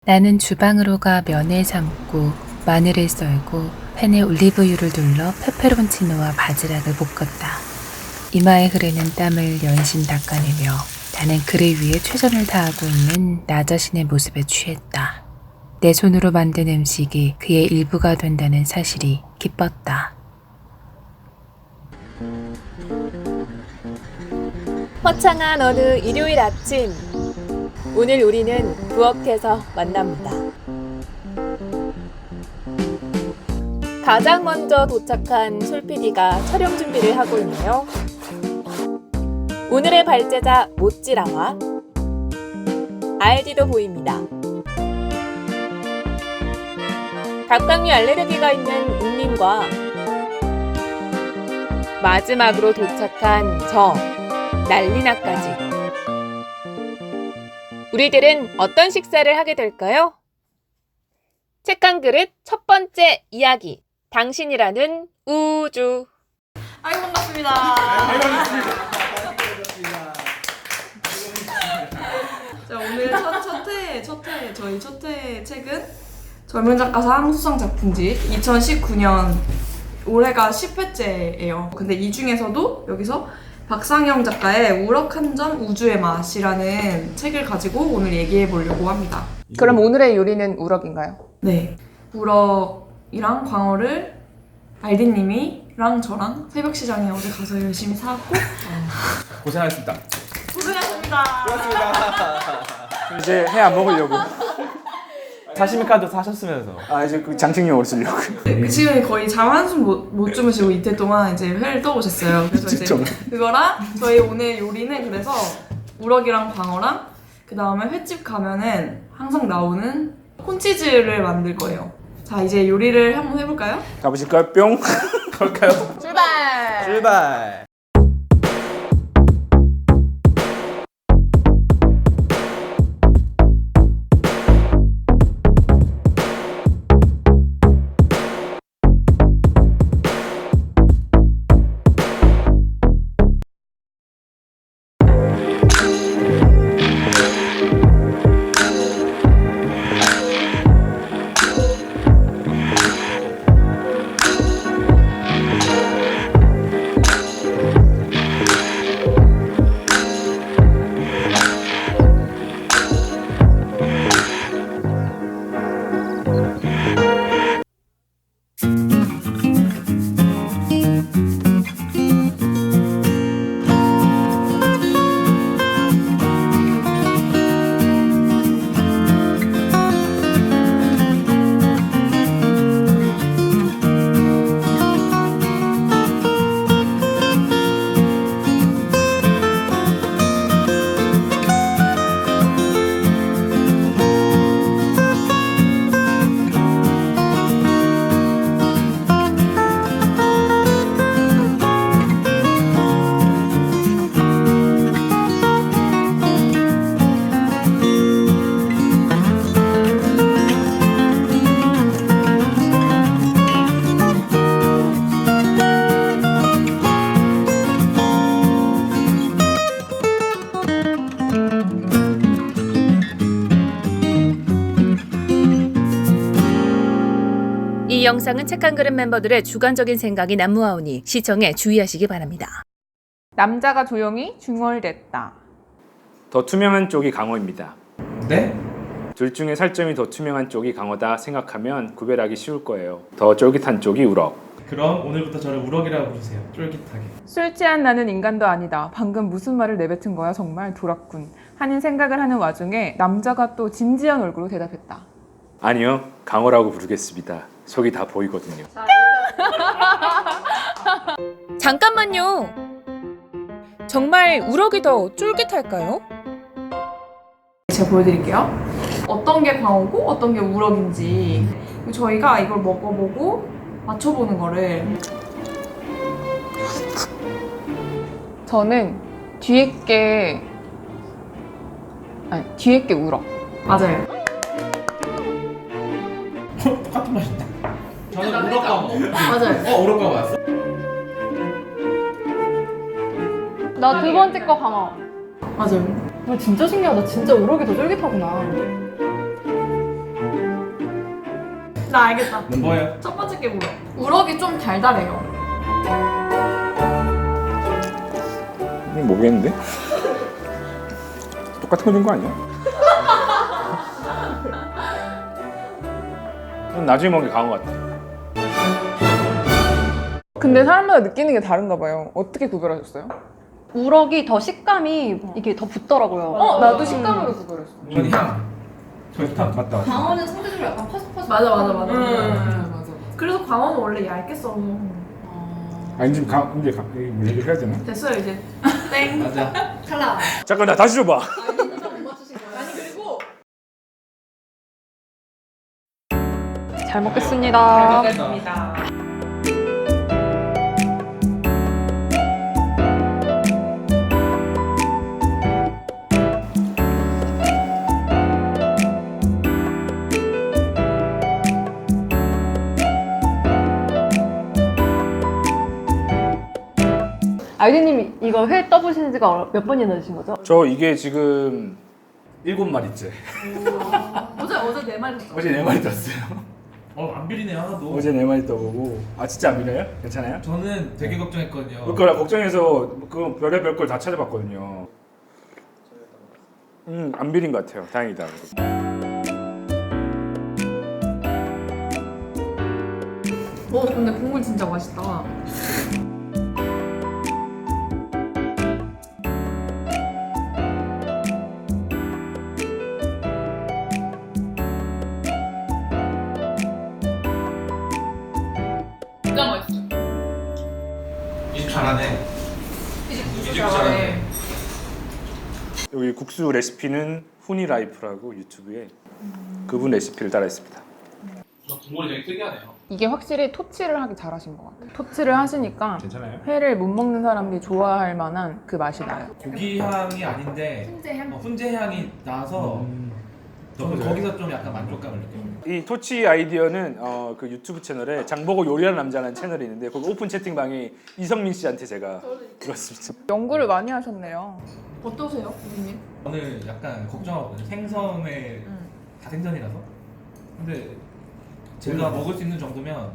나는 주방으로 가 면을 삶고 마늘을 썰고 팬에 올리브유를 둘러 페페론치노와 바지락을 볶았다. 이마에 흐르는 땀을 연신 닦아내며 나는 그를 위해 최선을 다하고 있는 나 자신의 모습에 취했다. 내 손으로 만든 음식이 그의 일부가 된다는 사실이 기뻤다. 화창한 어느 일요일 아침, 오늘 우리는 부엌에서 만납니다. 가장 먼저 도착한 솔PD가 촬영 준비를 하고 있네요. 오늘의 발제자 모찌라와 RD도 보입니다. 각각류 알레르기가 있는 웅님과 마지막으로 도착한 저 난리나까지. 우리들은 어떤 식사를 하게 될까요? 책 한 그릇 첫 번째 이야기. 당신이라는 우주. 아이고 반갑습니다. 자, 오늘 저희 첫 회 책은 젊은 작가상 수상 작품집 2019년 올해가 10회째예요. 근데 이 중에서도 여기서 박상영 작가의 우럭 한 점 우주의 맛이라는 책을 가지고 오늘 얘기해 보려고 합니다. 그럼 오늘의 요리는 우럭인가요? 네. 우럭이랑 광어를 알디님이랑 저랑 새벽시장에 어제 가서 열심히 사왔고 고생하셨습니다. 고생하셨습니다. 이제 회 안 먹으려고. 사시미 카드 사셨으면서. 이제 그 장식용으로 쓰려고. 지금 거의 잠 한숨 못 주무시고 이틀 동안 이제 회를 떠오셨어요. 그래서 이제 그거랑 저희 오늘 요리는 그래서 우럭이랑 광어랑 그 다음에 횟집 가면은 항상 나오는 콘치즈를 만들 거예요. 자, 이제 요리를 한번 해볼까요? 가보실까요? 뿅. 그럴까요? 출발! 출발. 이 영상은 책 한 그릇 멤버들의 주관적인 생각이 난무하오니 시청에 주의하시기 바랍니다. 남자가 조용히 중얼댔다. 더 투명한 쪽이 강어입니다. 네? 둘 중에 살점이 더 투명한 쪽이 강어다 생각하면 구별하기 쉬울 거예요. 더 쫄깃한 쪽이 우럭. 그럼 오늘부터 저를 우럭이라고 부르세요. 쫄깃하게. 술 취한 나는 인간도 아니다. 방금 무슨 말을 내뱉은 거야? 정말 돌았군. 하는 생각을 하는 와중에 남자가 또 진지한 얼굴로 대답했다. 아니요, 강어라고 부르겠습니다. 속이 다 보이거든요. 잠깐만요. 정말 우럭이 더 쫄깃할까요? 제가 보여드릴게요. 어떤 게 광어고 어떤 게 우럭인지 저희가 이걸 먹어보고 맞춰보는 거를. 저는 뒤에 게 우럭. 맞아요. 똑같은 맛인데. 저는 우럭과 맞아요. 우럭과 왔어. 나 두 번째 거 강어. 맞아요. 진짜 신기하다. 진짜 우럭이 더 쫄깃하구나. 나 알겠다. 뭐예요? 첫 번째 게 우럭. 우럭이 좀 달달해요. 모르겠는데? 똑같은 거 준 거 아니야? 난 나중에 먹은 게 강한 것 같아. 근데 사람마다 느끼는 게 다른가 봐요. 어떻게 구별하셨어요? 우럭이 더 식감이 이게 더 붙더라고요. 나도 식감으로 구별했어. 저는 향. 좋다. 맞다. 광어는 상대적으로 약간 퍼석퍼석. 맞아. 맞아. 그래서 광어는 원래 얇게 썰어. 아니 지금 이제 얘기를 해야 되나? 됐어요 이제. 땡. 맞아. 탈락. 잠깐 나 다시 줘봐. 잘 먹겠습니다. 아이디님 이거 회 떠보신 지가 몇 번이나 되신 거죠? 저 이게 지금 7마리째. 어제 내 말 듣죠. 어제 4마리 떴어요. 안 비리네요 하나도. 어제 4마리 떠보고. 아 진짜 안 밀려요? 괜찮아요? 저는 되게 걱정했거든요. 그걸 걱정해서 그 별의별 걸 다 찾아봤거든요. 안 비린 것 같아요. 다행이다. 근데 국물 진짜 맛있다. 진짜 맛있어. 이 집 잘하네. 이 집 잘하네. 여기 국수 레시피는 후니라이프라고 유튜브에 그분 레시피를 따라했습니다. 국물이 되게 특이하네요. 이게 확실히 토치를 하기 잘하신 것 같아요. 토치를 하시니까 괜찮아요? 회를 못 먹는 사람들이 좋아할 만한 그 맛이 나요. 고기 향이 아닌데 훈제 향. 훈제 향이 나서 거기서 좀 약간 만족감을 느껴요. 이 토치 아이디어는 그 유튜브 채널에 장보고 요리하는 남자라는 채널이 있는데 거기 오픈 채팅방에 이성민 씨한테 제가 들었습니다. 연구를 많이 하셨네요. 어떠세요, 고객님? 오늘 약간 걱정하거든요. 생선에 다 생선이라서. 근데 제가 먹을 수 있는 정도면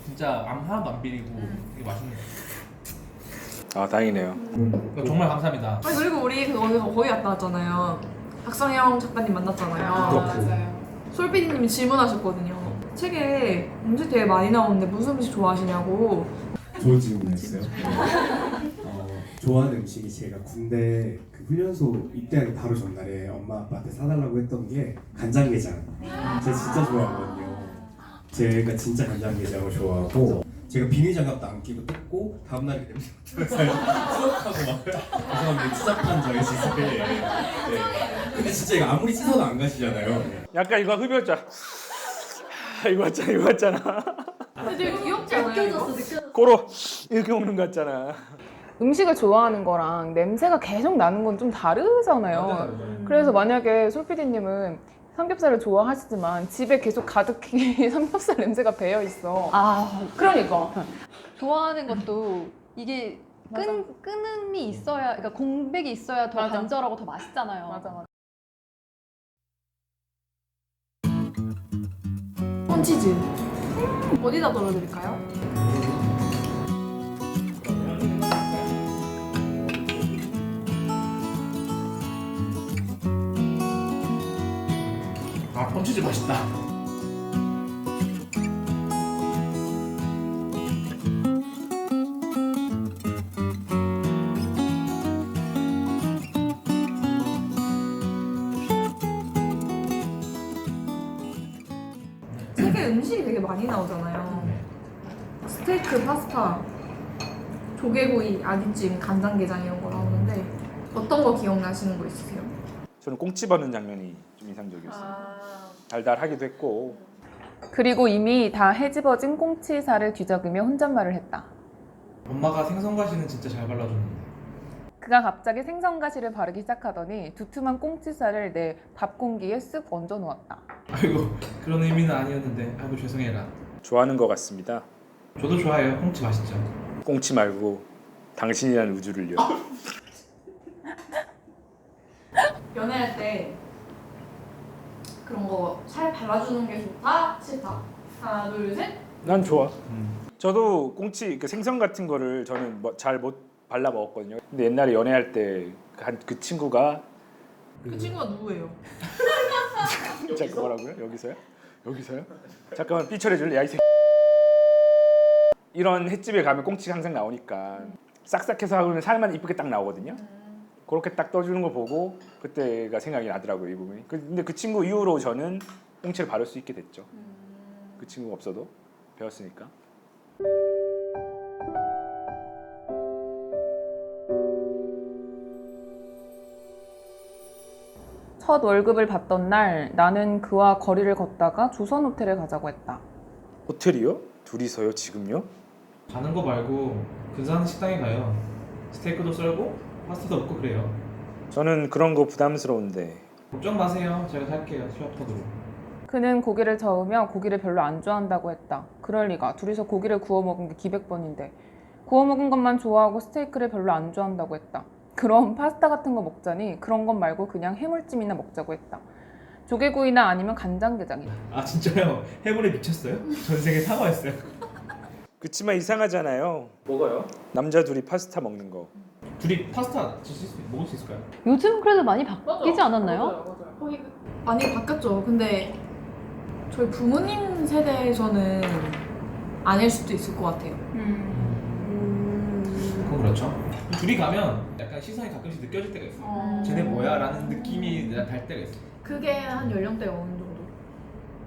진짜 하나도 안 비리고 되게 맛있는 것 아 다행이네요. 같아요. 정말 감사합니다. 그리고 우리 거기 갔다 왔잖아요. 박상영 작가님 만났잖아요. 맞아요. 솔비디님이 질문하셨거든요. 책에 음식 되게 많이 나오는데 무슨 음식 좋아하시냐고. 좋은 질문이었어요. 좋아하는 음식이 제가 군대 그 훈련소 입대하기 바로 전날에 엄마 아빠한테 사달라고 했던 게 간장게장. 제가 진짜 좋아하거든요. 제가 진짜 간장게장을 좋아하고 제가 비닐장갑도 안 끼고 뜯고 다음날 그 냄새 맡으면서 수업하고 막 죄송합니다 추잡한 저의 짓을 네. 근데 진짜 이거 아무리 씻어도 안 가시잖아요. 약간 이거 흡혈자. 이거 같잖아. 근데 되게 귀엽지 않아요? 고로 이렇게 먹는 거 같잖아. 음식을 좋아하는 거랑 냄새가 계속 나는 건 좀 다르잖아요. 그래서 만약에 솔피디님은 삼겹살을 좋아하시지만 집에 계속 가득히 삼겹살 냄새가 배어 있어. 그러니까 좋아하는 것도 이게 끈음이 있어야, 그러니까 공백이 있어야 더 맞아. 간절하고 더 맛있잖아요. 맞아. 콘치즈. 어디다 덜어드릴까요? 펀치즈 맛있다. 세계 음식이 되게 많이 나오잖아요. 스테이크, 파스타, 조개구이, 아귀찜, 간장게장 이런 거 나오는데 어떤 거 기억나시는 거 있으세요? 저는 꽁치 버는 장면이 좀 인상적이었어요. 달달하기도 했고. 그리고 이미 다 헤집어진 꽁치살을 뒤적이며 혼잣말을 했다. 엄마가 생선가시는 진짜 잘 발라주는데. 그가 갑자기 생선가시를 바르기 시작하더니 두툼한 꽁치살을 내 밥 공기에 쓱 얹어 놓았다. 아이고 그런 의미는 아니었는데 아이고 죄송해라. 좋아하는 것 같습니다. 저도 좋아해요. 꽁치 맛있죠. 꽁치 말고 당신이라는 우주를요. 연애할 때 그런 거 살 발라주는 게 좋다, 싫다. 하나, 둘, 셋. 난 좋아. 저도 꽁치 그 생선 같은 거를 저는 잘 못 발라 먹었거든요. 근데 옛날에 연애할 때 그 친구가 그 친구가 누구예요? 자 그거라고요? 여기서요? 여기서요? 잠깐만 삐처리 줄래? 야 이 새끼. 이런 횟집에 가면 꽁치가 항상 나오니까 싹싹해서 하면 살만 이쁘게 딱 나오거든요. 그렇게 딱 떠주는 거 보고 그때가 생각이 나더라고요 이 부분이. 근데 그 친구 이후로 저는 꽁치를 바를 수 있게 됐죠. 그 친구가 없어도 배웠으니까. 첫 월급을 받던 날 나는 그와 거리를 걷다가 조선 호텔에 가자고 했다. 호텔이요? 둘이서요? 지금요? 가는 거 말고 근사한 식당에 가요. 스테이크도 썰고 파스타도 먹고 그래요. 저는 그런 거 부담스러운데. 걱정 마세요. 제가 살게요. 수협턱으로. 그는 고기를 저으며 고기를 별로 안 좋아한다고 했다. 그럴 리가. 둘이서 고기를 구워 먹은 게 기백번인데 구워 먹은 것만 좋아하고 스테이크를 별로 안 좋아한다고 했다. 그럼 파스타 같은 거 먹자니 그런 것 말고 그냥 해물찜이나 먹자고 했다. 조개구이나 아니면 간장게장이다. 아 진짜요? 해물에 미쳤어요? 전생에 사과했어요. 그치만 이상하잖아요. 뭐가요? 남자 둘이 파스타 먹는 거. 둘이 파스타 먹을 수 있을까요? 요즘 그래도 많이 바뀌지 않았나요? 거의 많이 바뀌었죠. 근데 저희 부모님 세대에서는 아닐 수도 있을 것 같아요. 그건 그렇죠. 둘이 가면 약간 시선이 가끔씩 느껴질 때가 있어요. 쟤네 뭐야? 라는 느낌이 날 때가 있어요. 그게 한 연령대가 어느 정도?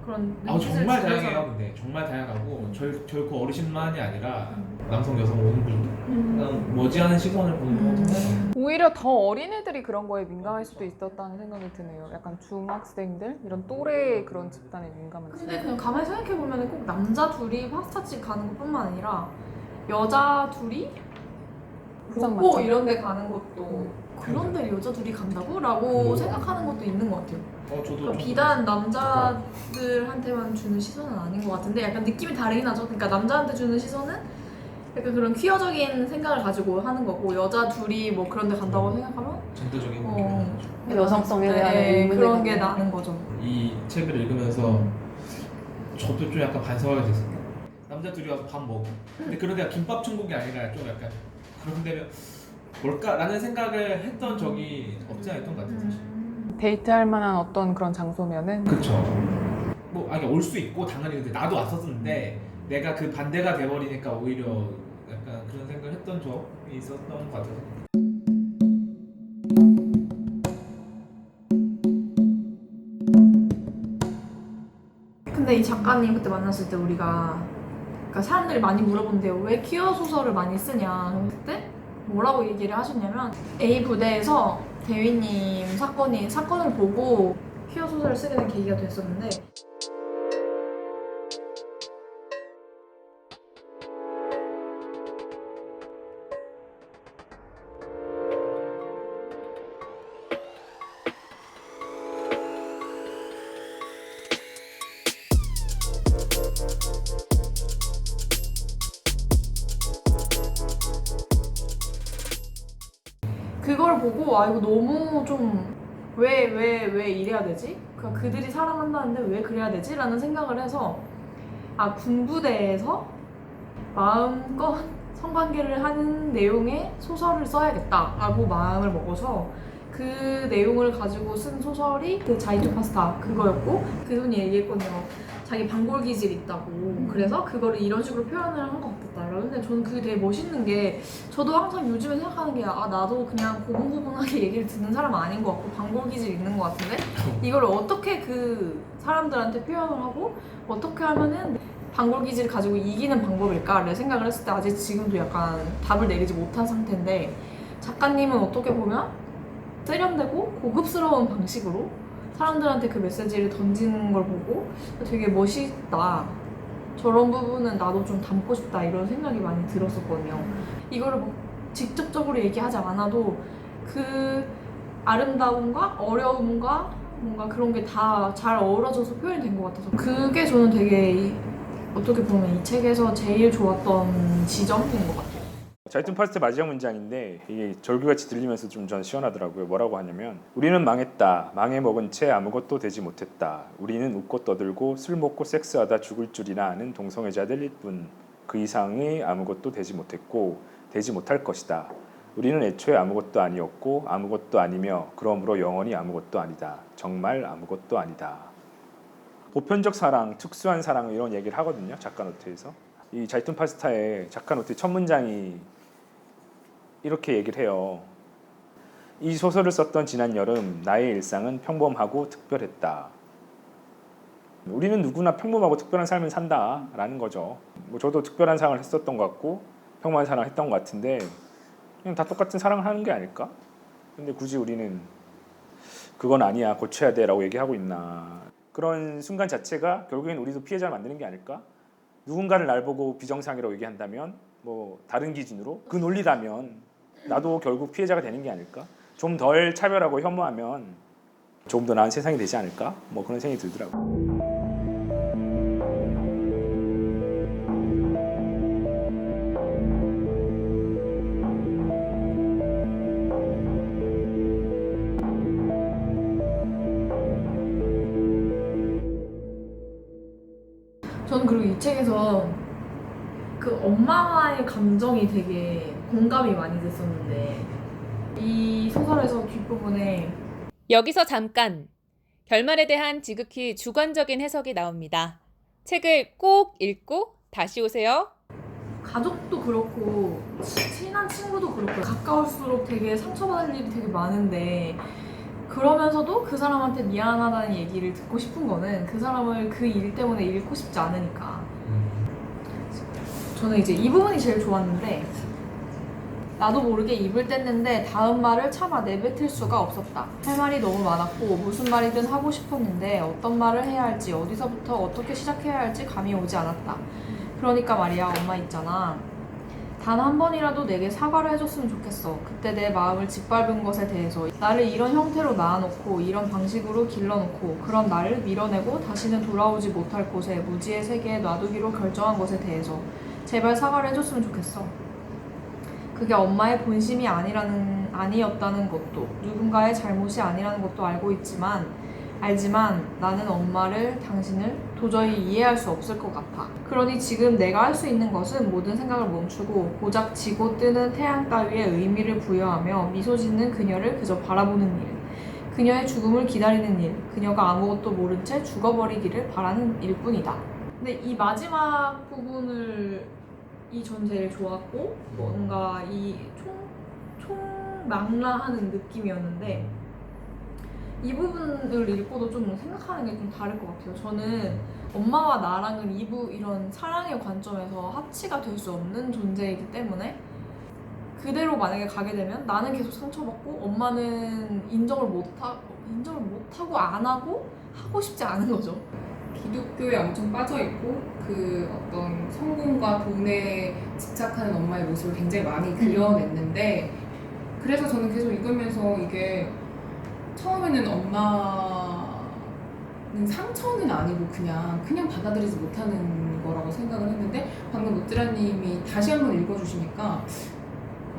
그런 눈빛을 정말 주면서- 다양해요. 근데 정말 다양하고 결코 어르신만이 아니라 남성, 여성 모든 그냥 머지않은 시선을 보는 것 같은데 오히려 더 어린애들이 그런 거에 민감할 수도 있었다는 생각이 드네요. 약간 중학생들? 이런 또래의 그런 집단에 민감한 근데 그냥 가만히 생각해보면 꼭 남자 둘이 파스타집 가는 것뿐만 아니라 여자 둘이 포장마차. 뭐 이런 데 가는 것도 그런 데 여자 둘이 간다고? 라고 생각하는 것도 있는 것 같아요. 저도 그러니까 비단 남자들한테만 주는 시선은 아닌 것 같은데 약간 느낌이 다르긴 하죠. 그러니까 남자한테 주는 시선은 약간 그런 퀴어적인 생각을 가지고 하는 거고 여자 둘이 뭐 그런 데 간다고 생각하면 전도적인 여성성에 대한 의문을 그런 갖는 게 나는 거죠. 이 책을 읽으면서 저도 좀 약간 반성하게 됐어요. 남자 둘이 와서 밥 먹어. 근데 그런 데가 김밥 천국이 아니라 좀 약간 그런 데면 뭘까라는 생각을 했던 적이 없지 않아 있던 것 같아요. 사실. 데이트할 만한 어떤 그런 장소면은 그렇죠. 뭐 아니 올 수 있고 당연히 근데 나도 왔었는데 내가 그 반대가 돼버리니까 오히려 약간 그런 생각을 했던 적이 있었던 것 같아요. 근데 이 작가님 그때 만났을 때 우리가 그러니까 사람들이 많이 물어본대요. 왜 퀴어 소설을 많이 쓰냐. 그때 뭐라고 얘기를 하셨냐면 A 부대에서 대위님 사건을 보고 퀴어 소설을 쓰게 된 계기가 됐었는데 그걸 보고 아 이거 너무 좀 왜 이래야 되지? 그러니까 그들이 사랑한다는데 왜 그래야 되지? 라는 생각을 해서 아 군부대에서 마음껏 성관계를 하는 내용의 소설을 써야겠다라고 마음을 먹어서 그 내용을 가지고 쓴 소설이 그 자이투 파스타 그거였고 그분이 얘기했거든요. 자기 방골 기질이 있다고 그래서 그거를 이런 식으로 표현을 한 것 같다. 근데 저는 그게 되게 멋있는 게 저도 항상 요즘에 생각하는 게 아 나도 그냥 고분고분하게 얘기를 듣는 사람은 아닌 것 같고 방골 기질이 있는 것 같은데 이걸 어떻게 그 사람들한테 표현을 하고 어떻게 하면은 방골 기질을 가지고 이기는 방법일까를 생각을 했을 때 아직 지금도 약간 답을 내리지 못한 상태인데 작가님은 어떻게 보면 세련되고 고급스러운 방식으로 사람들한테 그 메시지를 던지는 걸 보고 되게 멋있다. 저런 부분은 나도 좀 담고 싶다 이런 생각이 많이 들었었거든요. 이거를 뭐 직접적으로 얘기하지 않아도 그 아름다움과 어려움과 뭔가 그런 게 다 잘 어우러져서 표현이 된 것 같아서 그게 저는 되게 어떻게 보면 이 책에서 제일 좋았던 지점인 것 같아요. 자이툰 파스트 마지막 문장인데 이게 절규같이 들리면서 좀 전 시원하더라고요. 뭐라고 하냐면 우리는 망했다. 망해 먹은 채 아무것도 되지 못했다. 우리는 웃고 떠들고 술 먹고 섹스하다 죽을 줄이나 아는 동성애자들일 뿐. 그 이상이 아무것도 되지 못했고 되지 못할 것이다. 우리는 애초에 아무것도 아니었고 아무것도 아니며 그러므로 영원히 아무것도 아니다. 정말 아무것도 아니다. 보편적 사랑, 특수한 사랑 이런 얘기를 하거든요. 작가 노트에서. 이 자이툰 파스타의 작가 노트 첫 문장이 이렇게 얘기를 해요. 이 소설을 썼던 지난 여름 나의 일상은 평범하고 특별했다. 우리는 누구나 평범하고 특별한 삶을 산다라는 거죠. 뭐 저도 특별한 사랑을 했었던 것 같고 평범한 사랑을 했던 것 같은데 그냥 다 똑같은 사랑을 하는 게 아닐까? 근데 굳이 우리는 그건 아니야 고쳐야 돼라고 얘기하고 있나. 그런 순간 자체가 결국엔 우리도 피해자를 만드는 게 아닐까? 누군가를 날 보고 비정상이라고 얘기한다면 뭐 다른 기준으로 그 논리라면 나도 결국 피해자가 되는 게 아닐까? 좀 덜 차별하고 혐오하면 조금 더 나은 세상이 되지 않을까? 뭐 그런 생각이 들더라고요. 저는 그리고 이 책에서 그 엄마와의 감정이 되게 공감이 많이 됐었는데 이 소설에서 뒷부분에 여기서 잠깐 결말에 대한 지극히 주관적인 해석이 나옵니다. 책을 꼭 읽고 다시 오세요. 가족도 그렇고 친한 친구도 그렇고 가까울수록 되게 상처받을 일이 되게 많은데 그러면서도 그 사람한테 미안하다는 얘기를 듣고 싶은 거는 그 사람을 그 일 때문에 잃고 싶지 않으니까. 저는 이제 이 부분이 제일 좋았는데 나도 모르게 입을 뗐는데 다음 말을 차마 내뱉을 수가 없었다. 할 말이 너무 많았고 무슨 말이든 하고 싶었는데 어떤 말을 해야 할지 어디서부터 어떻게 시작해야 할지 감이 오지 않았다. 그러니까 말이야 엄마 있잖아. 단 한 번이라도 내게 사과를 해줬으면 좋겠어. 그때 내 마음을 짓밟은 것에 대해서 나를 이런 형태로 낳아놓고 이런 방식으로 길러놓고 그런 나를 밀어내고 다시는 돌아오지 못할 곳에 무지의 세계에 놔두기로 결정한 것에 대해서 제발 사과를 해줬으면 좋겠어. 그게 엄마의 본심이 아니었다는 것도 누군가의 잘못이 아니라는 것도 알지만 나는 엄마를 당신을 도저히 이해할 수 없을 것 같아. 그러니 지금 내가 할 수 있는 것은 모든 생각을 멈추고 고작 지고 뜨는 태양 따위에 의미를 부여하며 미소 짓는 그녀를 그저 바라보는 일. 그녀의 죽음을 기다리는 일. 그녀가 아무것도 모른 채 죽어버리기를 바라는 일뿐이다. 근데 이 마지막 부분을 전 제일 좋았고 뭔가 이 총망라하는 느낌이었는데 이 부분을 읽고도 좀 생각하는 게 좀 다를 것 같아요. 저는 엄마와 나랑은 이런 사랑의 관점에서 합치가 될 수 없는 존재이기 때문에 그대로 만약에 가게 되면 나는 계속 상처받고 엄마는 인정을 못하고 안 하고 싶지 않은 거죠. 기독교에 엄청 빠져있고 그 어떤 성공과 돈에 집착하는 엄마의 모습을 굉장히 많이 그려냈는데 그래서 저는 계속 읽으면서 이게 처음에는 엄마는 상처는 아니고 그냥 받아들이지 못하는 거라고 생각을 했는데 방금 노트라님이 다시 한번 읽어주시니까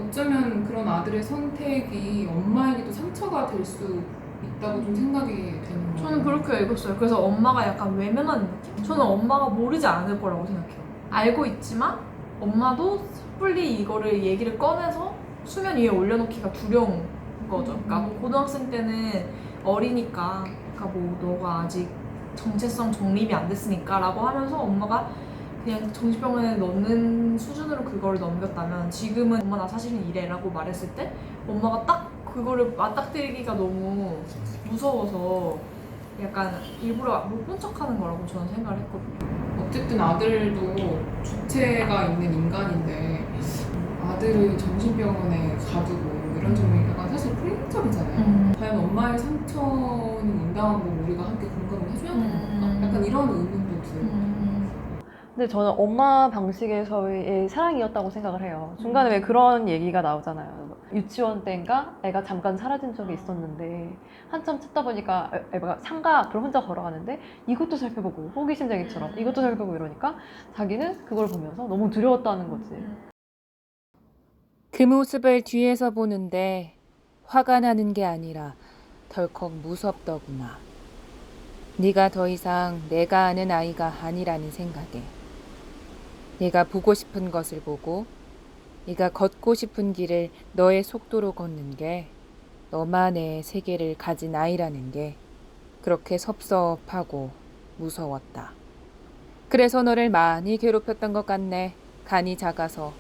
어쩌면 그런 아들의 선택이 엄마에게도 상처가 될 수 있다고 좀 생각이 되는 거예요. 저는 그렇게 읽었어요. 그래서 엄마가 약간 외면하는 느낌? 저는 엄마가 모르지 않을 거라고 생각해요. 알고 있지만 엄마도 섣불리 이거를 얘기를 꺼내서 수면 위에 올려놓기가 두려운 거죠. 그러니까 뭐 고등학생 때는 어리니까 그러니까 뭐 너가 아직 정체성 정립이 안 됐으니까 라고 하면서 엄마가 그냥 정신병원에 넣는 수준으로 그거를 넘겼다면 지금은 엄마 나 사실은 이래 라고 말했을 때 엄마가 딱 그거를 맞닥뜨리기가 너무 무서워서 약간 일부러 못 본 척하는 거라고 저는 생각을 했거든요. 어쨌든 아들도 주체가 있는 인간인데 아들을 정신병원에 가두고 이런 점이 약간 사실 폭력적이잖아요. 과연 엄마의 상처는 인정하고 우리가 함께 공감을 해줘야 되는 건가? 약간 이런 의문도 들어요. 근데 저는 엄마 방식에서의 사랑이었다고 생각을 해요. 중간에 왜 그런 얘기가 나오잖아요. 유치원 때인가 애가 잠깐 사라진 적이 있었는데 한참 찾다 보니까 애가 상가 앞을 혼자 걸어가는데 이것도 살펴보고 호기심쟁이처럼 이것도 살펴보고 이러니까 자기는 그걸 보면서 너무 두려웠다는 거지. 그 모습을 뒤에서 보는데 화가 나는 게 아니라 덜컥 무섭더구나. 네가 더 이상 내가 아는 아이가 아니라는 생각에. 네가 보고 싶은 것을 보고 네가 걷고 싶은 길을 너의 속도로 걷는 게 너만의 세계를 가진 아이라는 게 그렇게 섭섭하고 무서웠다. 그래서 너를 많이 괴롭혔던 것 같네. 간이 작아서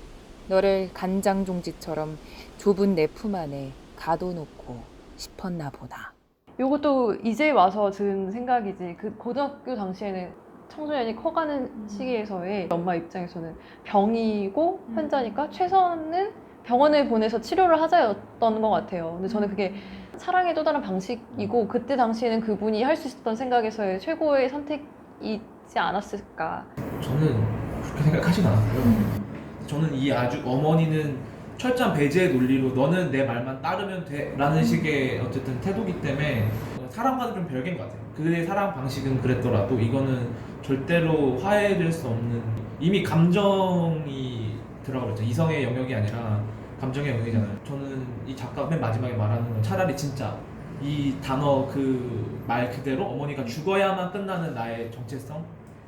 너를 간장종지처럼 좁은 내 품 안에 가둬놓고 싶었나 보다. 요것도 이제 와서 든 생각이지. 그 고등학교 당시에는 청소년이 커가는 시기에서의 엄마 입장에서는 병이고 환자니까 최선은 병원에 보내서 치료를 하자였던 것 같아요. 근데 저는 그게 사랑의 또 다른 방식이고 그때 당시에는 그분이 할 수 있었던 생각에서의 최고의 선택이지 않았을까. 저는 그렇게 생각하진 않았고요. 저는 이 아주 어머니는 철저한 배제의 논리로 너는 내 말만 따르면 돼 라는 식의 어쨌든 태도기 때문에 사람과는 좀 별개인 것 같아요. 그의 사랑 방식은 그랬더라도 이거는 절대로 화해될 수 없는, 이미 감정이 들어가 버렸죠. 이성의 영역이 아니라 감정의 영역이잖아요. 저는 이 작가가 맨 마지막에 말하는 건 차라리 진짜 이 단어 그 말 그대로 어머니가 죽어야만 끝나는 나의 정체성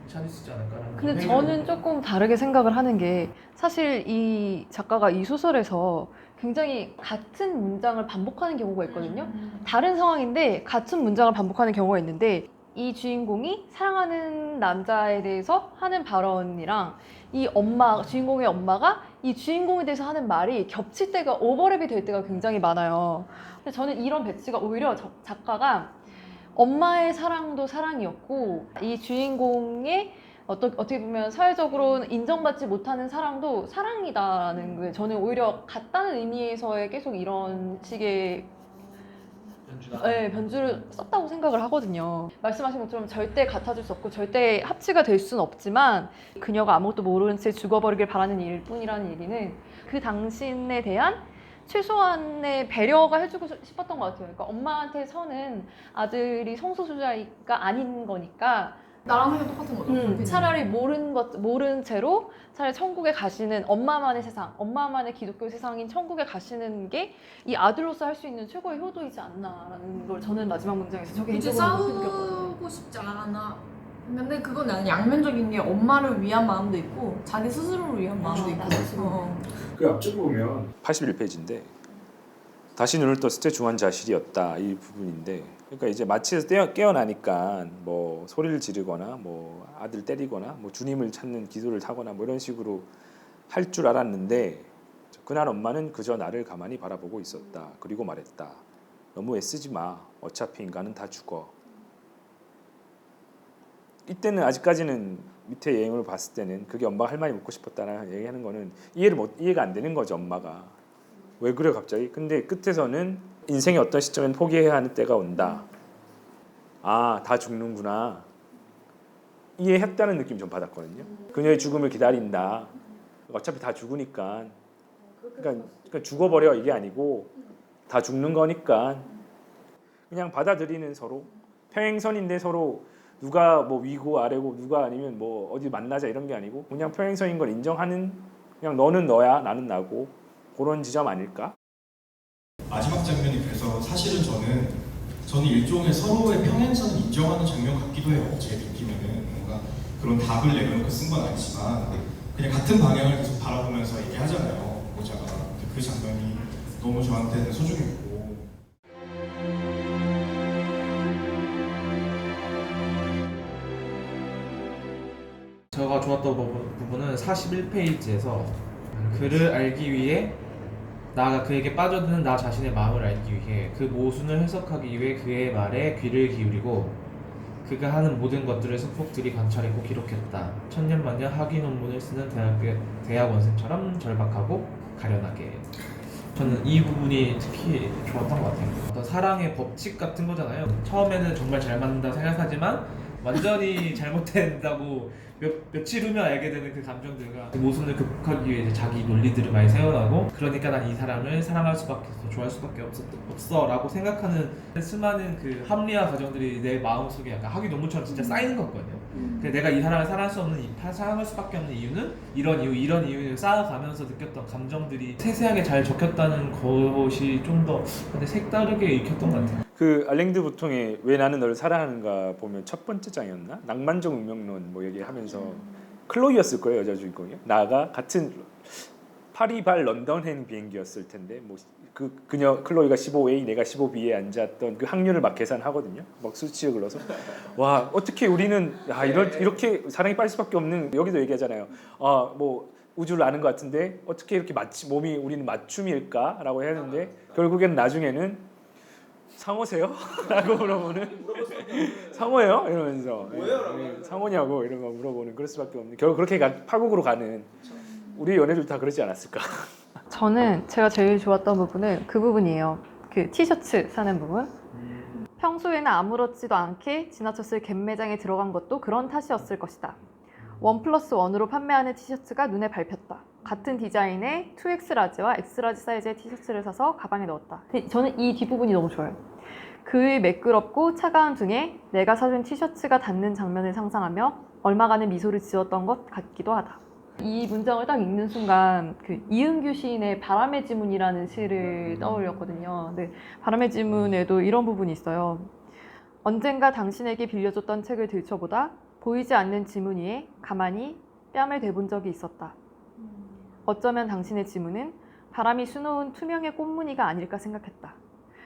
찾을 수 있지 않을까라는. 근데 저는 조금 다르게 생각을 하는 게 사실 이 작가가 이 소설에서 굉장히 같은 문장을 반복하는 경우가 있거든요. 다른 상황인데 같은 문장을 반복하는 경우가 있는데 이 주인공이 사랑하는 남자에 대해서 하는 발언이랑 이 엄마, 주인공의 엄마가 이 주인공에 대해서 하는 말이 겹칠 때가, 오버랩이 될 때가 굉장히 많아요. 근데 저는 이런 배치가 오히려 작가가 엄마의 사랑도 사랑이었고 이 주인공의 어떻게 보면 사회적으로 인정받지 못하는 사랑도 사랑이다라는 게 저는 오히려 같다는 의미에서의 계속 이런 식의 변주를 썼다고 생각을 하거든요. 말씀하신 것처럼 절대 같아질 수 없고 절대 합치가 될 수는 없지만 그녀가 아무것도 모르는 채 죽어버리길 바라는 일 뿐이라는 얘기는 그 당신에 대한 최소한의 배려가 해주고 싶었던 것 같아요. 그러니까 엄마한테 서는 아들이 성소수자가 아닌 거니까 나랑 생각 똑같은 거죠. 차라리 모른 채로 차라리 천국에 가시는 엄마만의 세상, 엄마만의 기독교 세상인 천국에 가시는 게 이 아들로서 할 수 있는 최고의 효도이지 않나라는 걸 저는 마지막 문장에서 저게 이제 개인적으로 느꼈거든요. 싸우고 싶지 않아. 근데 그건 나는 양면적인 게 엄마를 위한 마음도 있고 자기 스스로를 위한 마음도 있고. 그 앞쪽 보면 81페이지인데 다시 눈을 떴을 때 중한 자실이었다 이 부분인데, 그러니까 이제 마취에서 깨어나니까 뭐 소리를 지르거나 뭐 아들 때리거나 뭐 주님을 찾는 기도를 하거나 뭐 이런 식으로 할 줄 알았는데 그날 엄마는 그저 나를 가만히 바라보고 있었다. 그리고 말했다. 너무 애쓰지 마. 어차피 인간은 다 죽어. 이때는 아직까지는 밑에 예행을 봤을 때는 그게 엄마가 할 말이 묻고 싶었다는 얘기하는 거는 이해가 안 되는 거죠. 엄마가 왜 그래 갑자기. 근데 끝에서는 인생의 어떤 시점엔 포기해야 하는 때가 온다. 아, 다 죽는구나. 이해했다는 느낌 좀 받았거든요. 그녀의 죽음을 기다린다. 어차피 다 죽으니까. 그러니까 죽어버려 이게 아니고 다 죽는 거니까 그냥 받아들이는, 서로 평행선인데 서로 누가 뭐 위고 아래고 누가 아니면 뭐 어디 만나자 이런 게 아니고 그냥 평행선인 걸 인정하는, 그냥 너는 너야 나는 나고 그런 지점 아닐까? 마지막 장면이 그래서 사실은 저는 일종의 서로의 평행선을 인정하는 장면 같기도 해요. 제 느낌에는 뭔가 그런 답을 내놓고 쓴 건 아니지만 그냥 같은 방향을 계속 바라보면서 얘기하잖아요. 모자가. 그 장면이 너무 저한테는 소중했고. 제가 좋았던 부분은 41페이지에서 그를 알기 위해 나아가 그에게 빠져드는 나 자신의 마음을 알기 위해 그 모순을 해석하기 위해 그의 말에 귀를 기울이고 그가 하는 모든 것들을 소폭들이 관찰했고 기록했다. 천년만년 학위 논문을 쓰는 대학원생처럼 절박하고 가련하게. 저는 이 부분이 특히 좋았던 것 같아요. 어떤 사랑의 법칙 같은 거잖아요. 처음에는 정말 잘 맞는다 생각하지만 완전히 잘못된다고 며칠 후면 알게 되는 그 감정들과 그 모순을 극복하기 위해 이제 자기 논리들을 많이 세워나고, 그러니까 난 이 사람을 사랑할 수밖에 없어, 좋아할 수밖에 없어 라고 생각하는 수많은 그 합리화 과정들이 내 마음속에 약간 학위 논문처럼 진짜 쌓이는 것 같거든요. 근데 내가 이 사람을 사랑할 수밖에 없는 이유는 이런 이유를 쌓아가면서 느꼈던 감정들이 세세하게 잘 적혔다는 것이 좀 더 근데 색다르게 읽혔던 것 같아요. 그 알랭드 보통의 왜 나는 너를 사랑하는가 보면 첫 번째 장이었나? 낭만적 운명론 뭐 얘기하면서 클로이였을 거예요, 여자 주인공이. 나가 같은 파리발 런던행 비행기였을 텐데 뭐 그녀 클로이가 15A 내가 15B에 앉았던 그 확률을 막 계산하거든요. 막 수치를 걸어서 와 어떻게 우리는 이렇게 사랑이 빠질 수밖에 없는 여기도 얘기하잖아요. 뭐 우주를 아는 것 같은데 어떻게 이렇게 몸이 우리는 맞춤일까라고 했는데 결국엔 나중에는 상호세요? 라고 물어보는 상호예요? 이러면서 상호냐고 이런 거 물어보는 그럴 수밖에 없는 결국 그렇게 파국으로 가는 우리 연애들 다 그러지 않았을까? 저는 제가 제일 좋았던 부분은 그 부분이에요. 그 티셔츠 사는 부분. 평소에는 아무렇지도 않게 지나쳤을 갭 매장에 들어간 것도 그런 탓이었을 것이다. 1+1으로 판매하는 티셔츠가 눈에 밟혔다. 같은 디자인의 2X 라지와 X 라지 사이즈의 티셔츠를 사서 가방에 넣었다. 저는 이 뒷부분이 너무 좋아요. 그의 매끄럽고 차가운 등에 내가 사준 티셔츠가 닿는 장면을 상상하며 얼마간의 미소를 지었던 것 같기도 하다. 이 문장을 딱 읽는 순간 그 이은규 시인의 바람의 지문이라는 시를 떠올렸거든요. 근데 바람의 지문에도 이런 부분이 있어요. 언젠가 당신에게 빌려줬던 책을 들춰보다 보이지 않는 지문 위에 가만히 뺨을 대본 적이 있었다. 어쩌면 당신의 지문은 바람이 수놓은 투명의 꽃무늬가 아닐까 생각했다.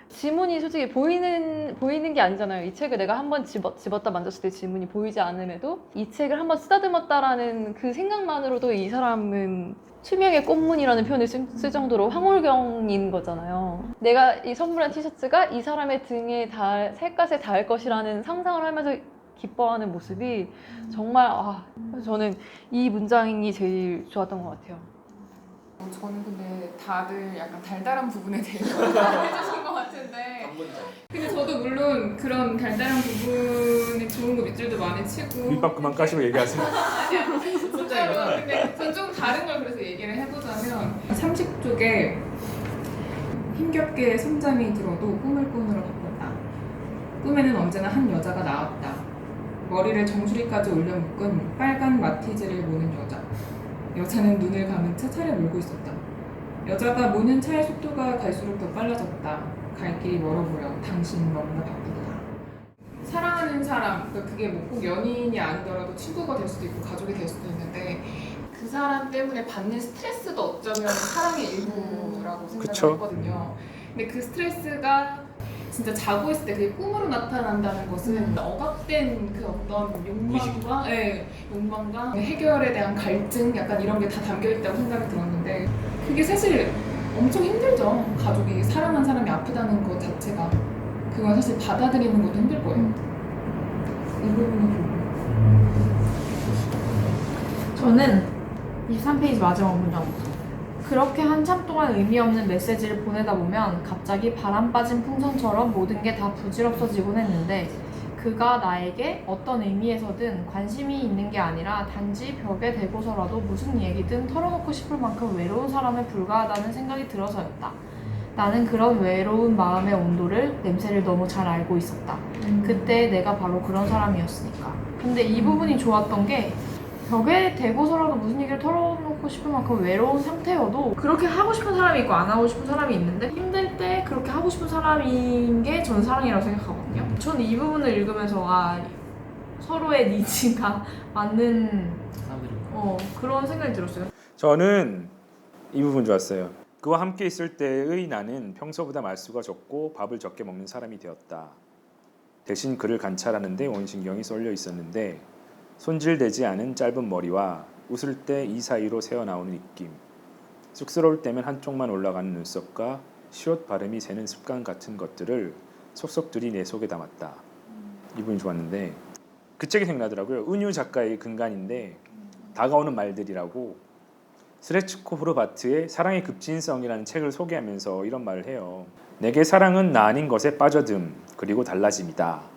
지문이 솔직히 보이는 게 아니잖아요. 이 책을 내가 한번 집었다 만졌을 때 지문이 보이지 않음에도 이 책을 한번 쓰다듬었다라는 그 생각만으로도 이 사람은 투명의 꽃무늬라는 표현을 쓸 정도로 황홀경인 거잖아요. 내가 이 선물한 티셔츠가 이 사람의 등에 살갗에 닿을 것이라는 상상을 하면서 기뻐하는 모습이 정말 저는 이 문장이 제일 좋았던 것 같아요. 저는 근데 다들 약간 달달한 부분에 대해서 해주신 것 같은데 근데 저도 물론 그런 달달한 부분이 좋은 거 밑줄도 많이 치고 밑밥 그만 까시고 얘기하세요. 아니야 진짜로 근데 전 좀 다른 걸 그래서 얘기를 해보자면 30쪽에 힘겹게 som잠이 들어도 꿈을 꾸느라 바빴다. 꿈에는 언제나 한 여자가 나왔다. 머리를 정수리까지 올려 묶은 빨간 마티즈를 모는 여자. 여자는 눈을 감은 채 차를 몰고 있었다. 여자가 모는 차의 속도가 갈수록 더 빨라졌다. 갈 길이 멀어 보여. 당신 너무나 바쁘다. 사랑하는 사람, 그게 뭐 꼭 연인이 아니더라도 친구가 될 수도 있고 가족이 될 수도 있는데 그 사람 때문에 받는 스트레스도 어쩌면 사랑의 일부라고 생각을 했거든요. 근데 그 스트레스가 진짜 자고 있을 때 그게 꿈으로 나타난다는 것은 억압된 그 어떤 욕망과 해결에 대한 갈증 약간 이런 게 다 담겨있다고 생각이 들었는데 그게 사실 엄청 힘들죠. 가족이 사랑한 사람이 아프다는 것 자체가 그건 사실 받아들이는 것도 힘들 거예요. 이 부분을 보고 저는 23페이지 마지막 문장부터 그렇게 한참 동안 의미 없는 메시지를 보내다 보면 갑자기 바람 빠진 풍선처럼 모든 게 다 부질없어지곤 했는데 그가 나에게 어떤 의미에서든 관심이 있는 게 아니라 단지 벽에 대고서라도 무슨 얘기든 털어놓고 싶을 만큼 외로운 사람에 불과하다는 생각이 들어서였다. 나는 그런 외로운 마음의 온도를, 냄새를 너무 잘 알고 있었다. 그때 내가 바로 그런 사람이었으니까. 근데 이 부분이 좋았던 게 벽에 대고서라도 무슨 얘기를 털어놓고 싶을 만큼 외로운 상태여도 그렇게 하고 싶은 사람이 있고 안 하고 싶은 사람이 있는데 힘들 때 그렇게 하고 싶은 사람인 게 전 사랑이라고 생각하거든요. 전 이 부분을 읽으면서 서로의 니즈가 맞는 그런 생각이 들었어요. 저는 이 부분 좋았어요. 그와 함께 있을 때의 나는 평소보다 말수가 적고 밥을 적게 먹는 사람이 되었다. 대신 그를 관찰하는데 온 신경이 쏠려 있었는데 손질되지 않은 짧은 머리와 웃을 때 이 사이로 새어나오는 입김, 쑥스러울 때면 한쪽만 올라가는 눈썹과 시옷 발음이 새는 습관 같은 것들을 속속들이 내 속에 담았다. 이 부분이 좋았는데 그 책이 생각나더라고요. 은유 작가의 근간인데 다가오는 말들이라고 스레츠코프 바트의 사랑의 급진성이라는 책을 소개하면서 이런 말을 해요. 내게 사랑은 나 아닌 것에 빠져듦 그리고 달라짐이다.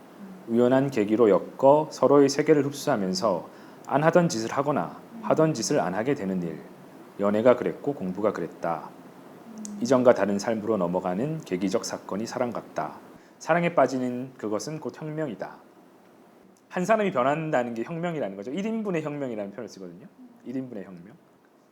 우연한 계기로 엮어 서로의 세계를 흡수하면서 안 하던 짓을 하거나 하던 짓을 안 하게 되는 일. 연애가 그랬고 공부가 그랬다. 이전과 다른 삶으로 넘어가는 계기적 사건이 사랑 같다. 사랑에 빠지는 그것은 곧 혁명이다. 한 사람이 변한다는 게 혁명이라는 거죠. 1인분의 혁명이라는 표현을 쓰거든요. 1인분의 혁명.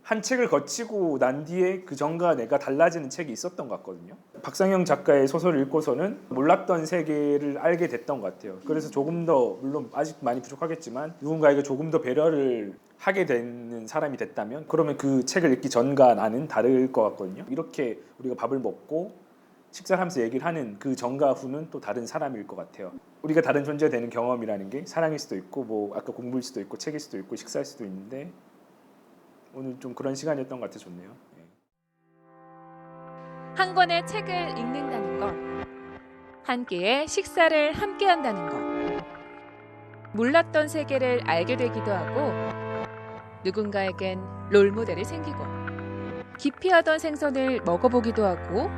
한 책을 거치고 난 뒤에 그 전과 내가 달라지는 책이 있었던 것 같거든요. 박상영 작가의 소설을 읽고서는 몰랐던 세계를 알게 됐던 것 같아요. 그래서 조금 더, 물론 아직 많이 부족하겠지만 누군가에게 조금 더 배려를 하게 되는 사람이 됐다면 그러면 그 책을 읽기 전과 나는 다를 것 같거든요. 이렇게 우리가 밥을 먹고 식사를 하면서 얘기를 하는 그 전과 후는 또 다른 사람일 것 같아요. 우리가 다른 존재가 되는 경험이라는 게 사랑일 수도 있고 뭐 아까 공부일 수도 있고 책일 수도 있고 식사일 수도 있는데 오늘 좀 그런 시간이었던 것 같아 좋네요. 한 권의 책을 읽는다는 것, 한 끼의 식사를 함께 한다는 것, 몰랐던 세계를 알게 되기도 하고 누군가에겐 롤모델이 생기고 기피하던 생선을 먹어보기도 하고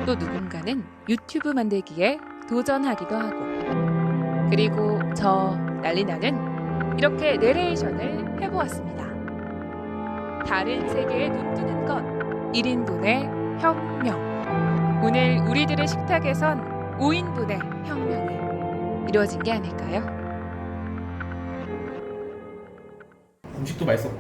또 누군가는 유튜브 만들기에 도전하기도 하고 그리고 저 난리나는 이렇게 내레이션을 해보았습니다. 다른 세계에 눈뜨는 것 1인분의 혁명. 오늘 우리들의 식탁에선 5인분의 혁명이 이루어진 게 아닐까요? 음식도 맛있었고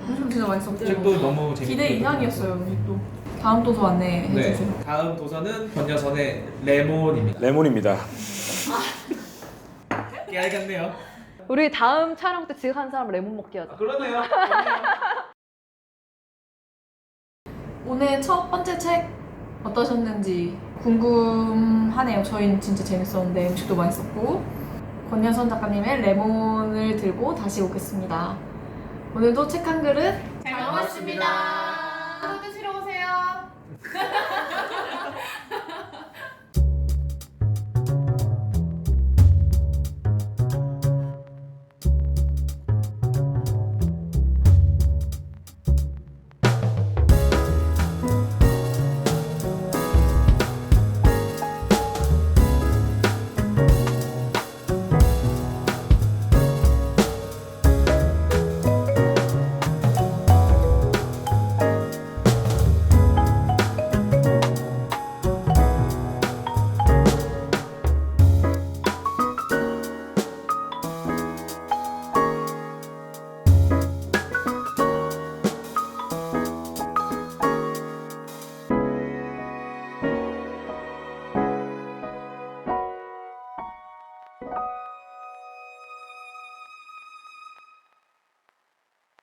음식 진짜 맛있었고 책도 너무 재밌고 기대 이상이었어요. 음식도. 다음 도서 안내해 네, 주세요. 다음 도서는 권여선의 레몬입니다. 레몬입니다. 깨알같네요. 우리 다음 촬영 때 지금 한 사람 레몬 먹기 하자. 그러네요. 오늘 첫 번째 책 어떠셨는지 궁금하네요. 저희는 진짜 재밌었는데 음식도 맛있었고 권여선 작가님의 레몬을 들고 다시 오겠습니다. 오늘도 책 한 그릇 잘 먹었습니다.